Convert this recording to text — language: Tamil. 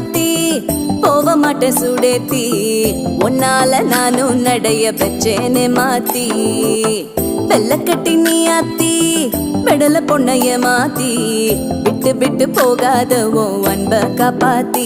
மாத்தி போக மாட்டேன் சுடேத்தி உன்னால நானும் நடைய பெற்றேனே மாத்தி வெள்ள கட்டி நீ ஆத்தி பெடல பொண்ணைய மாத்தி விட்டு விட்டு போகாத உன் அன்ப காப்பாத்தி